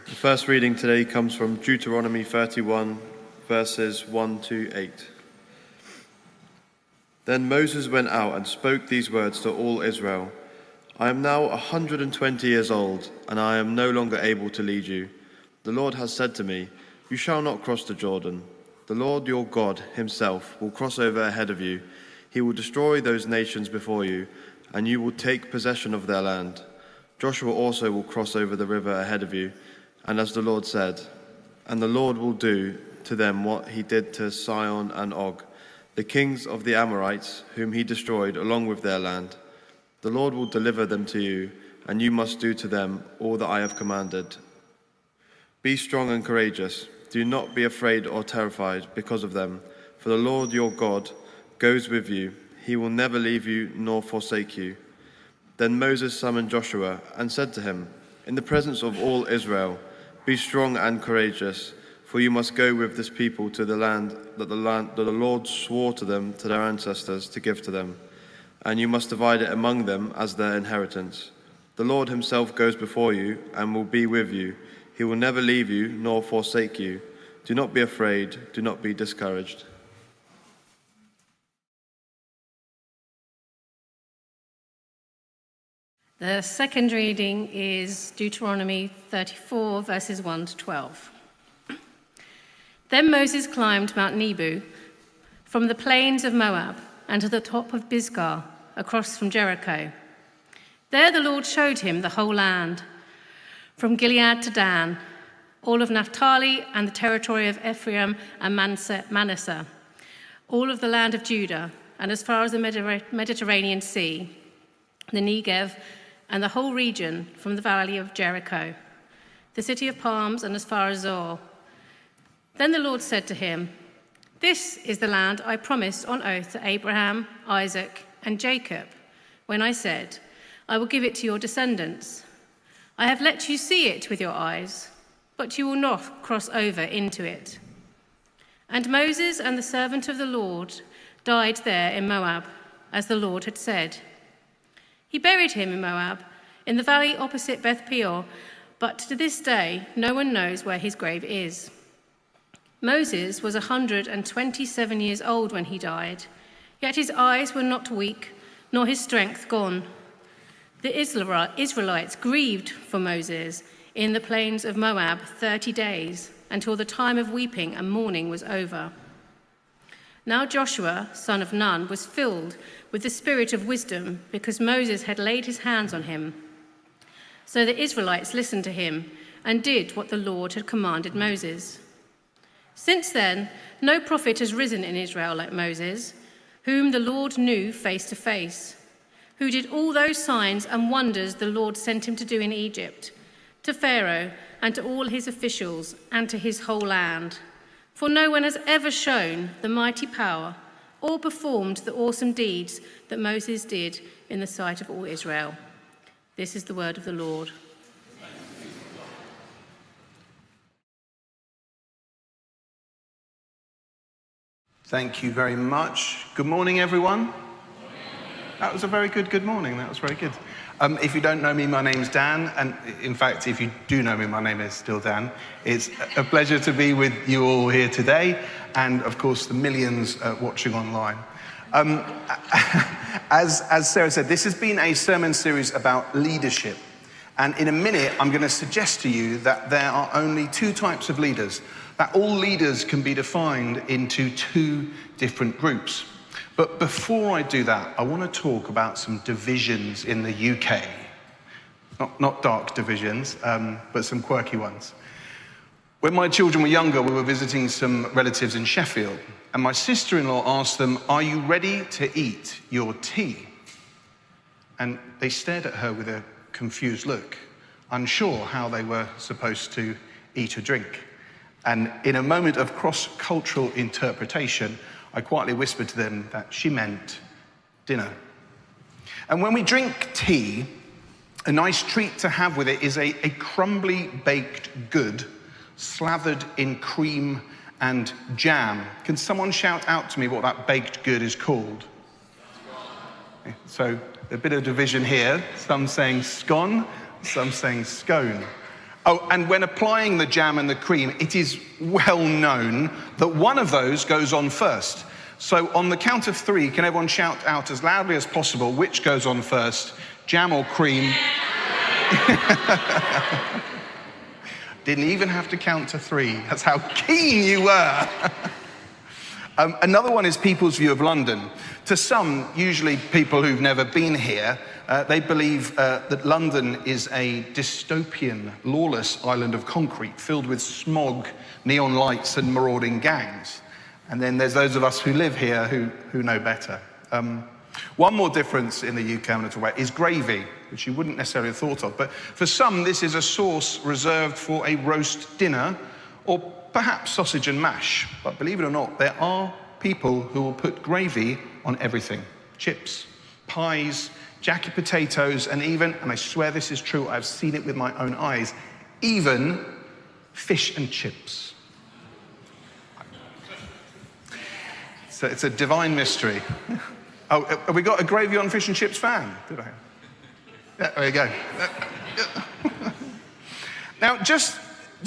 The first reading today comes from Deuteronomy 31, verses 1 to 8. Then Moses went out and spoke these words to all Israel. I am now 120 years old, and I am no longer able to lead you. The Lord has said to me, you shall not cross the Jordan. The Lord your God himself will cross over ahead of you. He will destroy those nations before you, and you will take possession of their land. Joshua also will cross over the river ahead of you, and as the Lord said, and the Lord will do to them what he did to Sihon and Og, the kings of the Amorites, whom he destroyed along with their land. The Lord will deliver them to you, and you must do to them all that I have commanded. Be strong and courageous. Do not be afraid or terrified because of them, for the Lord your God goes with you. He will never leave you nor forsake you. Then Moses summoned Joshua and said to him, in the presence of all Israel, be strong and courageous, for you must go with this people to the land that the Lord swore to them, to their ancestors, to give to them, and you must divide it among them as their inheritance. The Lord himself goes before you and will be with you. He will never leave you nor forsake you. Do not be afraid, do not be discouraged. The second reading is Deuteronomy 34, verses 1 to 12. Then Moses climbed Mount Nebo from the plains of Moab and to the top of Pisgah, across from Jericho. There the Lord showed him the whole land, from Gilead to Dan, all of Naphtali and the territory of Ephraim and Manasseh, all of the land of Judah, and as far as the Mediterranean Sea, the Negev, and the whole region from the valley of Jericho, the city of palms, and as far as Zoar. Then the Lord said to him, this is the land I promised on oath to Abraham, Isaac, and Jacob, when I said, I will give it to your descendants. I have let you see it with your eyes, but you will not cross over into it. And Moses and the servant of the Lord died there in Moab, as the Lord had said. He buried him in Moab, in the valley opposite Beth Peor, but to this day no one knows where his grave is. Moses was 127 years old when he died, yet his eyes were not weak, nor his strength gone. The Israelites grieved for Moses in the plains of Moab 30 days, until the time of weeping and mourning was over. Now Joshua, son of Nun, was filled with the spirit of wisdom because Moses had laid his hands on him. So the Israelites listened to him and did what the Lord had commanded Moses. Since then, no prophet has risen in Israel like Moses, whom the Lord knew face to face, who did all those signs and wonders the Lord sent him to do in Egypt, to Pharaoh and to all his officials and to his whole land. For no one has ever shown the mighty power or performed the awesome deeds that Moses did in the sight of all Israel. This is the word of the Lord. Thank you very much. Good morning, everyone. That was a very good morning. That was very good. If you don't know me, my name's Dan. And in fact, if you do know me, my name is still Dan. It's a pleasure to be with you all here today. And of course, the millions watching online. As Sarah said, this has been a sermon series about leadership. And in a minute, I'm going to suggest to you that there are only two types of leaders, that all leaders can be defined into two different groups. But before I do that, I want to talk about some divisions in the UK. Not dark divisions, but some quirky ones. When my children were younger, we were visiting some relatives in Sheffield, and my sister-in-law asked them, are you ready to eat your tea? And they stared at her with a confused look, unsure how they were supposed to eat or drink. And in a moment of cross-cultural interpretation, I quietly whispered to them that she meant dinner. And when we drink tea, a nice treat to have with it is a crumbly baked good slathered in cream and jam. Can someone shout out to me what that baked good is called? So a bit of division here. Some saying scone, some saying scone. Oh, and when applying the jam and the cream, it is well known that one of those goes on first. So on the count of 3, can everyone shout out as loudly as possible which goes on first, jam or cream? Didn't even have to count to 3. That's how keen you were. Another one is people's view of London. To some, usually people who've never been here, they believe that London is a dystopian, lawless island of concrete filled with smog, neon lights and marauding gangs. And then there's those of us who live here who know better. One more difference in the UK I'm going to talk about is gravy, which you wouldn't necessarily have thought of. But for some, this is a sauce reserved for a roast dinner or perhaps sausage and mash. But believe it or not, there are people who will put gravy on everything. Chips, pies, jacket potatoes, and even, and I swear this is true, I've seen it with my own eyes, even fish and chips. So it's a divine mystery. Oh, have we got a gravy on fish and chips fan? Did I? Yeah, there you go. Now, just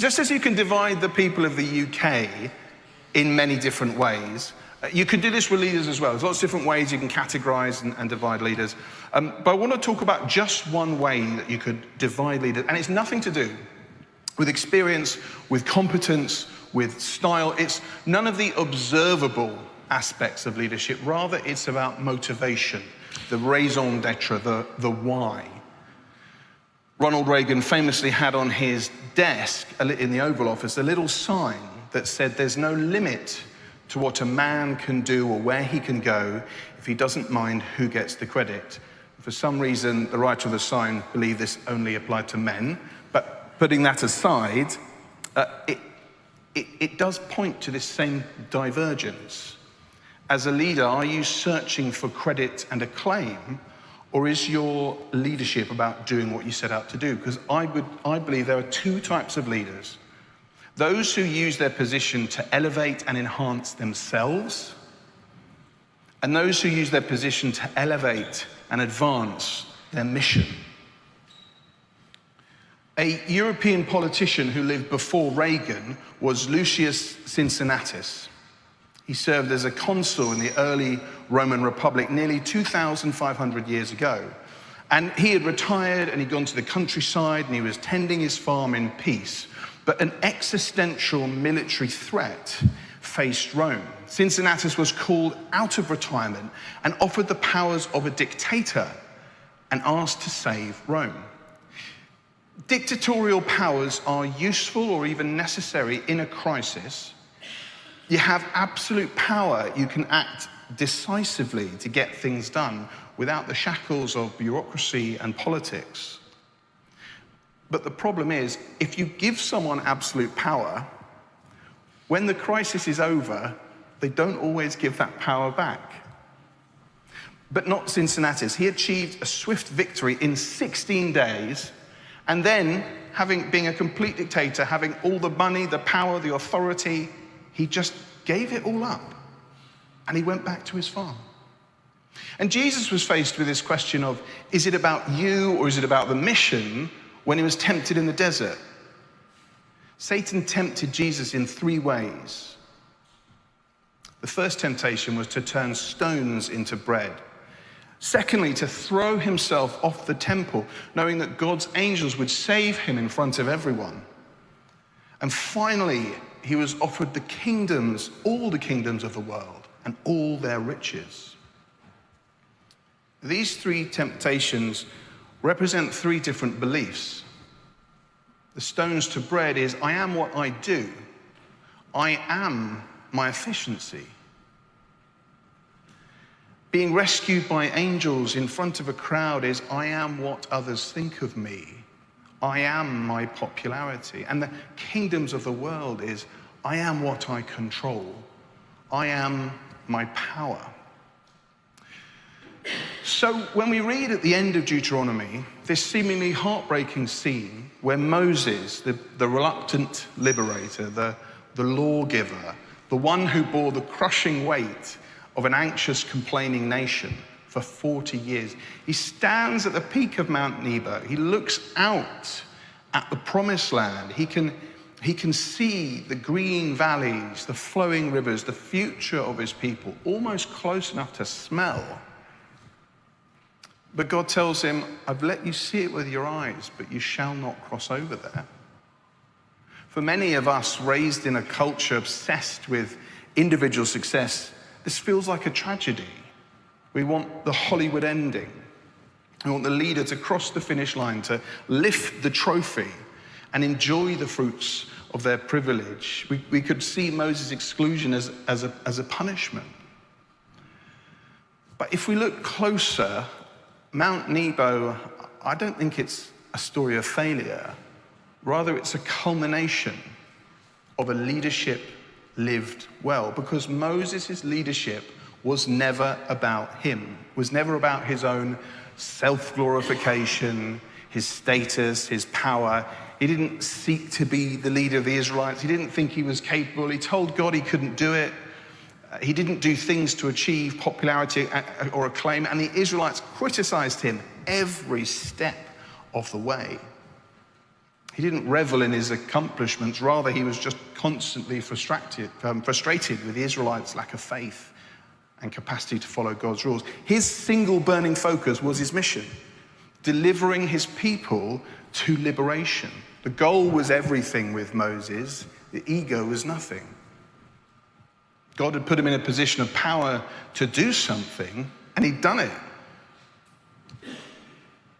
as you can divide the people of the UK in many different ways, you can do this with leaders as well. There's lots of different ways you can categorize and divide leaders. But I want to talk about just one way that you could divide leaders. And it's nothing to do with experience, with competence, with style. It's none of the observable aspects of leadership. Rather, it's about motivation, the raison d'etre, the why. Ronald Reagan famously had on his desk in the Oval Office a little sign that said there's no limit to what a man can do or where he can go if he doesn't mind who gets the credit. For some reason, the writer of the sign believed this only applied to men, but putting that aside, it does point to this same divergence. As a leader, are you searching for credit and acclaim, or is your leadership about doing what you set out to do? Because I believe there are 2 types of leaders. Those who use their position to elevate and enhance themselves, and those who use their position to elevate and advance their mission. A European politician who lived before Reagan was Lucius Cincinnatus. He served as a consul in the early Roman Republic nearly 2,500 years ago. And he had retired and he'd gone to the countryside and he was tending his farm in peace. But an existential military threat faced Rome. Cincinnatus was called out of retirement and offered the powers of a dictator and asked to save Rome. Dictatorial powers are useful or even necessary in a crisis. You have absolute power. You can act decisively to get things done without the shackles of bureaucracy and politics. But the problem is, if you give someone absolute power, when the crisis is over, they don't always give that power back. But not Cincinnatus. He achieved a swift victory in 16 days, and then, being a complete dictator, having all the money, the power, the authority, he just gave it all up, and he went back to his farm. And Jesus was faced with this question of, is it about you or is it about the mission, when he was tempted in the desert? Satan tempted Jesus in 3 ways. The first temptation was to turn stones into bread. Secondly, to throw himself off the temple, knowing that God's angels would save him in front of everyone. And finally, he was offered the kingdoms, all the kingdoms of the world, and all their riches. These 3 temptations represent 3 different beliefs. The stones to bread is, I am what I do. I am my efficiency. Being rescued by angels in front of a crowd is, I am what others think of me. I am my popularity. And the kingdoms of the world is, I am what I control. I am my power. So when we read at the end of Deuteronomy, this seemingly heartbreaking scene where Moses, the reluctant liberator, the lawgiver, the one who bore the crushing weight of an anxious, complaining nation for 40 years, he stands at the peak of Mount Nebo. He looks out at the promised land. He can see the green valleys, the flowing rivers, the future of his people, almost close enough to smell. But God tells him, I've let you see it with your eyes, but you shall not cross over there. For many of us raised in a culture obsessed with individual success, this feels like a tragedy. We want the Hollywood ending. We want the leader to cross the finish line, to lift the trophy and enjoy the fruits of their privilege. We could see Moses' exclusion as a punishment. But if we look closer, Mount Nebo, I don't think it's a story of failure. Rather, it's a culmination of a leadership lived well, because Moses' leadership was never about him, was never about his own self-glorification, his status, his power. He didn't seek to be the leader of the Israelites. He didn't think he was capable. He told God he couldn't do it. He didn't do things to achieve popularity or acclaim, and the Israelites criticized him every step of the way. He didn't revel in his accomplishments. Rather, he was just constantly frustrated with the Israelites' lack of faith and capacity to follow God's rules. His single burning focus was his mission, delivering his people to liberation. The goal was everything with Moses. The ego was nothing. God had put him in a position of power to do something, and he'd done it.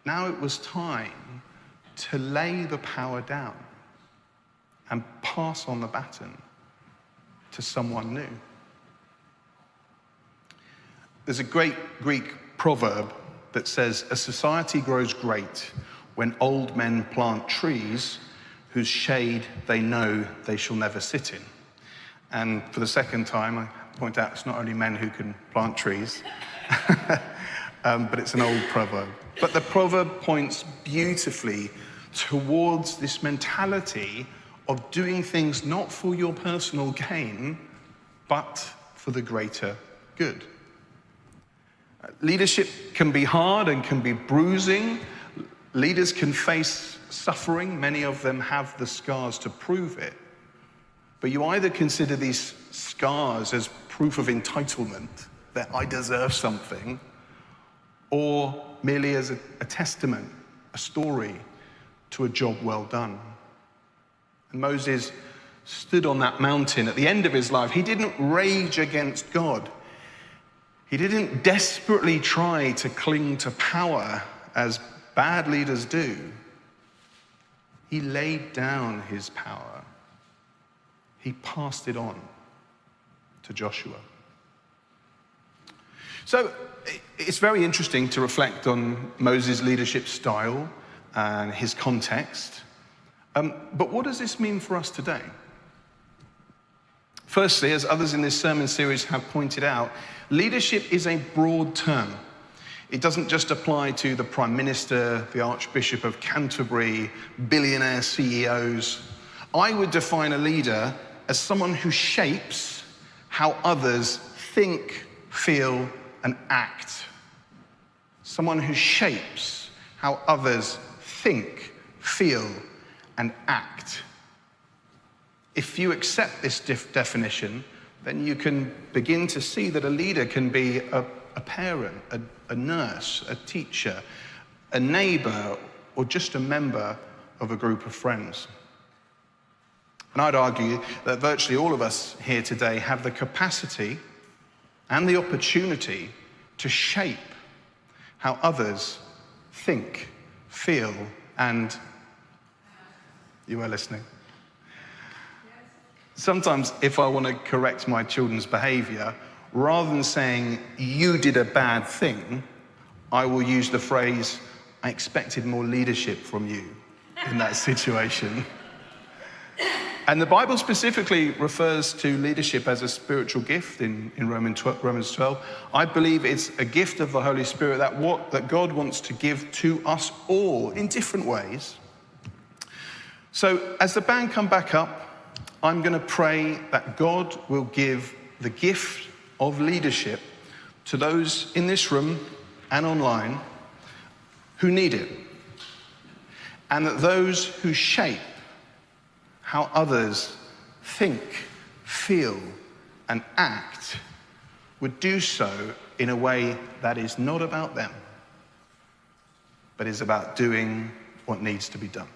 Now it was time to lay the power down and pass on the baton to someone new. There's a great Greek proverb that says, a society grows great when old men plant trees whose shade they know they shall never sit in. And for the second time, I point out it's not only men who can plant trees, but it's an old proverb. But the proverb points beautifully towards this mentality of doing things not for your personal gain, but for the greater good. Leadership can be hard and can be bruising. Leaders can face suffering. Many of them have the scars to prove it. But you either consider these scars as proof of entitlement, that I deserve something, or merely as a testament, a story to a job well done. And Moses stood on that mountain at the end of his life. He didn't rage against God. He didn't desperately try to cling to power as bad leaders do. He laid down his power. He passed it on to Joshua. So it's very interesting to reflect on Moses' leadership style and his context. But what does this mean for us today? Firstly, as others in this sermon series have pointed out, leadership is a broad term. It doesn't just apply to the Prime Minister, the Archbishop of Canterbury, billionaire CEOs. I would define a leader as someone who shapes how others think, feel, and act. Someone who shapes how others think, feel, and act. If you accept this definition, then you can begin to see that a leader can be a parent, a nurse, a teacher, a neighbor, or just a member of a group of friends. And I'd argue that virtually all of us here today have the capacity and the opportunity to shape how others think, feel, and... You were listening. Sometimes if I want to correct my children's behavior, rather than saying, you did a bad thing, I will use the phrase, I expected more leadership from you in that situation. And the Bible specifically refers to leadership as a spiritual gift in Romans 12. I believe it's a gift of the Holy Spirit that God wants to give to us all in different ways. So as the band come back up, I'm going to pray that God will give the gift of leadership to those in this room and online who need it. and that those who shape how others think, feel, and act would do so in a way that is not about them, but is about doing what needs to be done.